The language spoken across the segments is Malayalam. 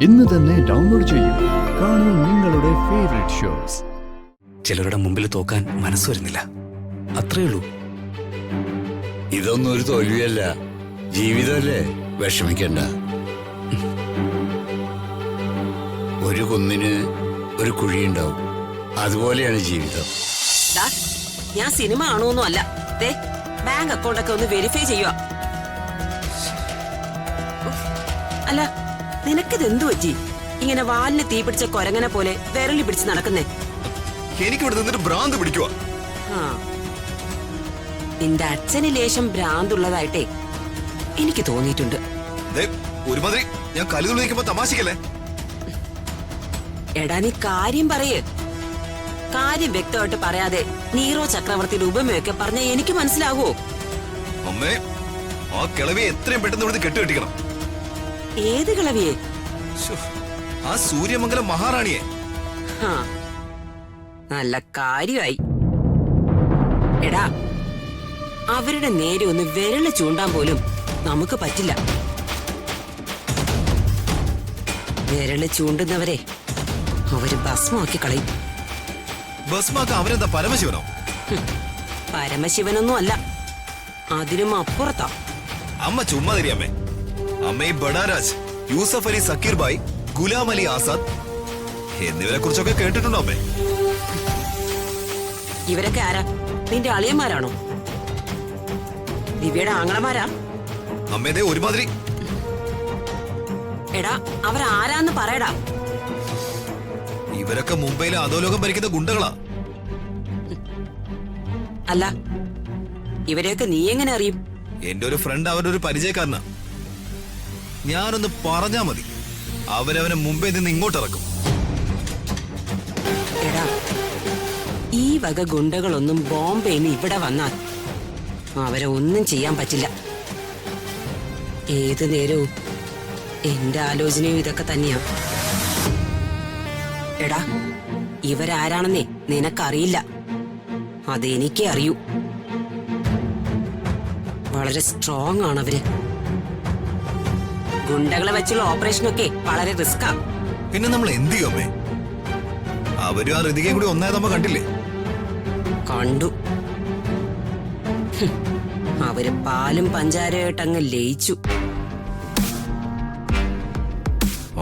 ഇന്ന് തന്നെ ഡൗൺലോഡ് ചെയ്യൂ. കാണൂ നിങ്ങളുടെ ഫേവറേറ്റ് ഷോസ്. ചിലരുടെ മുമ്പിൽ തോക്കാൻ മനസ്സ് വരുന്നില്ല, അത്രേ ഉള്ളൂ. ഇതൊന്നും ഒരു തോൽവിയല്ല, ജീവിതമല്ലേ. വിഷമിക്കണ്ട. ഒരു കുന്നിന് ഒരു കുഴിയുണ്ടാവും, അതുപോലെയാണ് ജീവിതം. ഞാൻ സിനിമ ആണോന്നും അല്ല, ബാങ്ക് അക്കൗണ്ട് ഒക്കെ ഒന്ന് വെരിഫൈ ചെയ്യുക. അല്ല, നിനക്കിത് എന്തു പറ്റി? ഇങ്ങനെ വാലിന് തീ പിടിച്ച കൊരങ്ങനെ പോലെ വിരലി പിടിച്ച് നടക്കുന്നേ? എനിക്കിവിടെ നിന്നിട്ട് ഭ്രാന്ത് പിടിക്കുക. നിന്റെ അച്ഛന് ലേശം ഭ്രാന്തുള്ളതായിട്ടേ എനിക്ക് തോന്നിയിട്ടുണ്ട്. ഒരുമാതിരി ഞാൻ കലുതുള്ളി നിൽക്കുമ്പോ തമാശക്കല്ലേ? എടാ, നീ കാര്യം പറയേ. കാര്യം വ്യക്തമായിട്ട് പറയാതെ നീറോ ചക്രവർത്തിയുടെ ഉപമയൊക്കെ പറഞ്ഞ എനിക്ക് മനസ്സിലാവോ? അമ്മേ, ആ കിളവിയെ എത്രയും പെട്ടെന്ന് ഇവിടുന്ന് കെട്ടുകെട്ടിക്കണം. ഏത് കിളവിയെ? ആ സൂര്യമംഗലം മഹാറാണിയെ. നല്ല കാര്യമായി. എടാ, അവരുടെ നേരെ ഒന്ന് വിരല് ചൂണ്ടാൻ പോലും നമുക്ക് പറ്റില്ല. വിരല് ചൂണ്ടുന്നവരെ അവര് ഭസ്മമാക്കി കളയും. ഭസ്മാക്ക അവരെന്താ പരമശിവനോ? പരമശിവനൊന്നും അല്ല, അതിനും അപ്പുറത്താ. അമ്മ ചുമ്മാ തരി അമ്മേ. അമ്മ ഈ ബഡാരാജ്, യൂസഫ് അലി സക്കീർ ബായ്, ഗുലാം അലി ആസാദ് എന്നിവരെ കുറിച്ചൊക്കെ കേട്ടിട്ടുണ്ടോ അമ്മേ? ഇവരൊക്കെ ആരാ? നിന്റെ അളിയന്മാരാണോ? ദിവ്യയുടെ ആങ്ങളമാരാ? അമ്മേതേ ഒരുമാതിരി. എടാ, അവരാരാന്ന് പറയടാ. ഇവരൊക്കെ മുംബൈയിലെ അധോലോകം ഭരിക്കുന്ന ഗുണ്ടകളാ. അല്ല, ഇവരെയൊക്കെ നീ എങ്ങനെ അറിയും? എന്റെ ഒരു ഫ്രണ്ട് അവരുടെ ഒരു പരിചയക്കാരനാ. ഞാനൊന്ന് പറഞ്ഞാ മതി, അവരവനെ മുംബൈ നിന്ന് ഇങ്ങോട്ട് ഇറക്കും. എടാ, ഈ വക ഗുണ്ടകളൊന്നും ബോംബെന്ന് ഇവിടെ വന്നാൽ അവരെ ഒന്നും ചെയ്യാൻ പറ്റില്ല. ഏത് നേരവും എന്റെ ആലോചനയും ഇതൊക്കെ തന്നെയാ. എടാ, ഇവരാരാണെന്നേ നിനക്കറിയില്ല, അതെനിക്കേ അറിയൂ. വളരെ സ്ട്രോങ് ആണ് അവര്. ഗുണ്ടകളെ വെച്ചുള്ള ഓപ്പറേഷനൊക്കെ വളരെ റിസ്കാ. പിന്നെ നമ്മൾ എന്ത് ചെയ്യും അമ്മേ? അവരും ആ ഋതികയും കൂടി ഒന്നായതമ്മ കണ്ടില്ലേ? കണ്ടു. അവര് പാലും പഞ്ചാരയായിട്ടങ്ങ് ലയിച്ചു.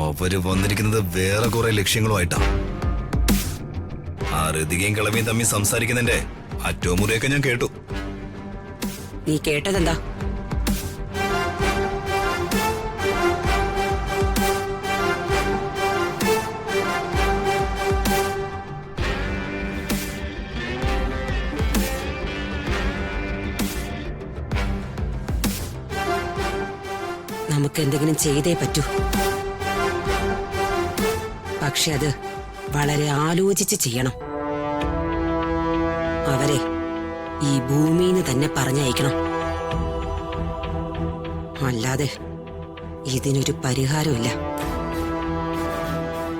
അവര് വന്നിരിക്കുന്നത് വേറെ കുറെ ലക്ഷ്യങ്ങളുമായിട്ടാ. ആ ഋതികയും കിളവിയും തമ്മിൽ സംസാരിക്കുന്നതിന്റെ അറ്റവും മുറിയൊക്കെ ഞാൻ കേട്ടു. നീ കേട്ടതെന്താ? നമുക്ക് എന്തെങ്കിലും ചെയ്തേ പറ്റൂ. പക്ഷെ അത് വളരെ ആലോചിച്ച് ചെയ്യണം. അവരെ ഈ ഭൂമിന്ന് തന്നെ പറഞ്ഞയക്കണം. അല്ലാതെ ഇതിനൊരു പരിഹാരമില്ല.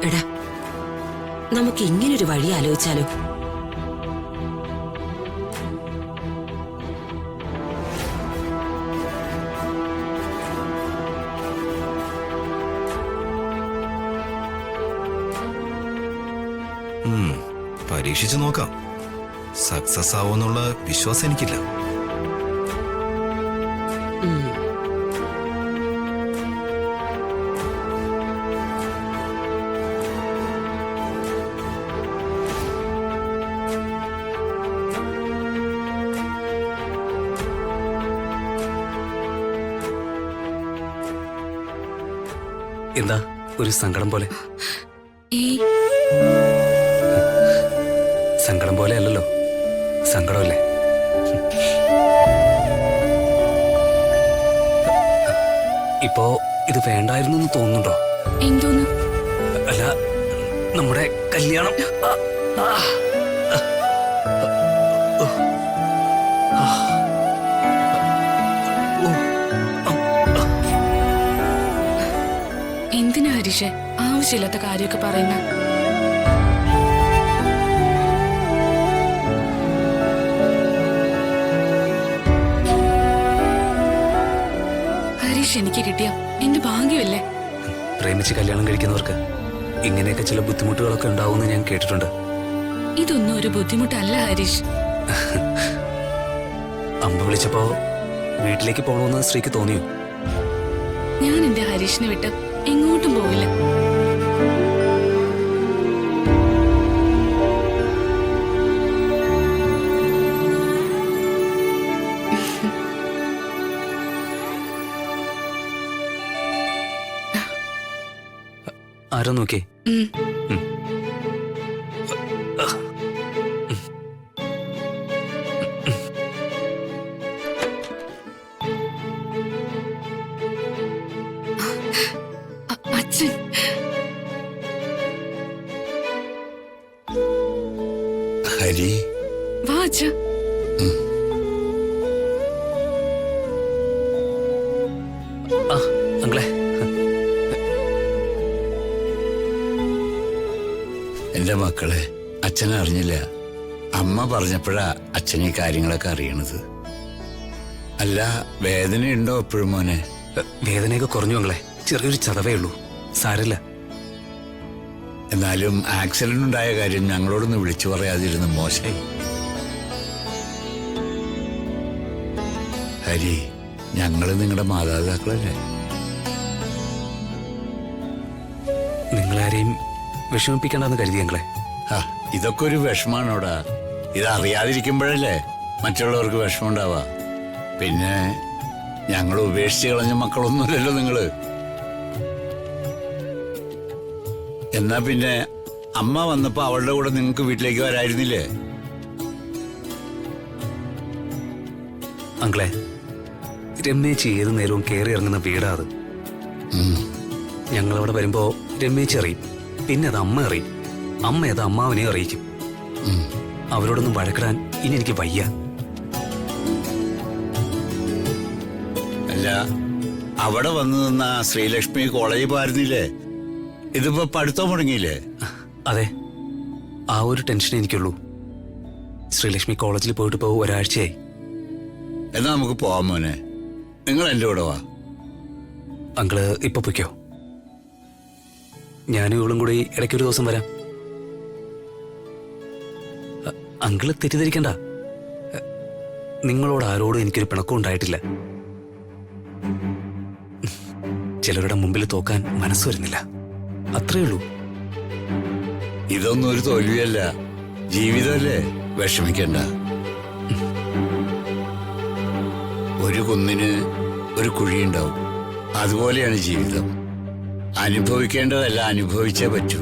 എടാ, നമുക്ക് ഇങ്ങനൊരു വഴി ആലോചിച്ചാലോ? പരീക്ഷിച്ചു നോക്കാം. സക്സസ് ആവുമെന്നുള്ള വിശ്വാസം എനിക്കില്ല. എന്താ ഒരു സങ്കടം പോലെ? സങ്കടം പോലെ അല്ലല്ലോ, സങ്കടമല്ലേ? ഇപ്പോ ഇത് വേണ്ടായിരുന്നു എന്ന് തോന്നുന്നുണ്ടോ? എന്തോന്ന്? അല്ല, നമ്മുടെ കല്യാണം. എന്തിനാ ഹരീഷേ ആവശ്യമില്ലാത്ത കാര്യമൊക്കെ പറയുന്ന? ഹരീഷ് എനിക്ക് കിട്ടിയ എന്റെ ഭാഗ്യമല്ലേ? പ്രേമിച്ച് കല്യാണം കഴിക്കുന്നവർക്ക് ഇങ്ങനെയൊക്കെ ചില ബുദ്ധിമുട്ടുകളൊക്കെ ഉണ്ടാവുമെന്ന് ഞാൻ കേട്ടിട്ടുണ്ട്. ഇതൊന്നും ഒരു ബുദ്ധിമുട്ടല്ല ഹരീഷ്. അമ്മ വിളിച്ചപ്പോ വീട്ടിലേക്ക് പോകണമെന്ന് സ്ത്രീക്ക് തോന്നിയോ? ഞാൻ എന്റെ ഹരീഷിനെ വിട്ട് എങ്ങോട്ടും പോവില്ല. ആരോ നോക്കിയേ. അച്ഛൻ ഹരി, വാ അച്ഛ. ആ അങ്ങളെ, എന്റെ മക്കളെ, അച്ഛനെ അറിഞ്ഞില്ല. അമ്മ പറഞ്ഞപ്പോഴാ അച്ഛൻ ഈ കാര്യങ്ങളൊക്കെ അറിയണത്. അല്ല, വേദനയുണ്ടോ എപ്പോഴും മോനെ? വേദനയൊക്കെ കുറഞ്ഞു അങ്ങളെ. ചെറിയൊരു ചതവേ ഉള്ളൂ, സാരല്ല. എന്നാലും ആക്സിഡന്റ് ഉണ്ടായ കാര്യം ഞങ്ങളോടൊന്ന് വിളിച്ചു പറയാതിരുന്ന് മോശമായി. ഹരി, ഞങ്ങള് നിങ്ങളുടെ മാതാപിതാക്കളല്ലേ? നിങ്ങളാരെയും വിഷമിപ്പിക്കണ്ടെന്ന് കരുതി അങ്ങളെ. ഇതൊക്കെ ഒരു വിഷമാണോടാ. ഇത് അറിയാതിരിക്കുമ്പോഴല്ലേ മറ്റുള്ളവർക്ക് വിഷമം ഉണ്ടാവാ. പിന്നെ ഞങ്ങൾ ഉപേക്ഷിച്ച് കളഞ്ഞ മക്കളൊന്നുമില്ലല്ലോ നിങ്ങള്. എന്നാ പിന്നെ അമ്മ വന്നപ്പോ അവളുടെ കൂടെ നിങ്ങൾക്ക് വീട്ടിലേക്ക് വരായിരുന്നില്ലേ? അങ്ങളെ, രമേച്ചി ഏത് നേരവും കയറി ഇറങ്ങുന്ന വീടാ അത്. ഞങ്ങളവിടെ വരുമ്പോ രമേച്ചി അറിയും, പിന്നെ അത് അമ്മ അറിയും, അമ്മ അത് അമ്മാവനെ അറിയിക്കും. അവരോടൊന്നും വഴക്കിടാൻ ഇനി എനിക്ക് വയ്യ. അല്ല, അവിടെ വന്നു നിന്ന ശ്രീലക്ഷ്മി കോളേജിൽ പോയിരുന്നില്ലേ? ഇതിപ്പോ പഠിത്തം മുടങ്ങിയില്ലേ? അതെ, ആ ഒരു ടെൻഷൻ എനിക്കുള്ളൂ. ശ്രീലക്ഷ്മി കോളേജിൽ പോയിട്ട് ഇപ്പോ ഒരാഴ്ചയായി. എന്നാ നമുക്ക് പോവാം മോനെ. നിങ്ങൾ എന്റെ കൂടെ വാ. അങ്കിള് ഇപ്പൊ പൊയ്ക്കോ, ഞാനും ഇവളും കൂടി ഇടയ്ക്കൊരു ദിവസം വരാം. അങ്കിള് തെറ്റിദ്ധരിക്കണ്ട, നിങ്ങളോട് ആരോടും എനിക്കൊരു പിണക്കം ഉണ്ടായിട്ടില്ല. ചിലരുടെ മുമ്പിൽ തോക്കാൻ മനസ്സ് വരുന്നില്ല, അത്രേ ഉള്ളൂ. ഇതൊന്നും ഒരു തോൽവിയല്ല, ജീവിതമല്ലേ. വിഷമിക്കണ്ട. ഒരു കുന്നിന് ഒരു കുഴിയുണ്ടാവും, അതുപോലെയാണ് ജീവിതം. അനുഭവിക്കേണ്ടതല്ല, അനുഭവിച്ചേ പറ്റൂ.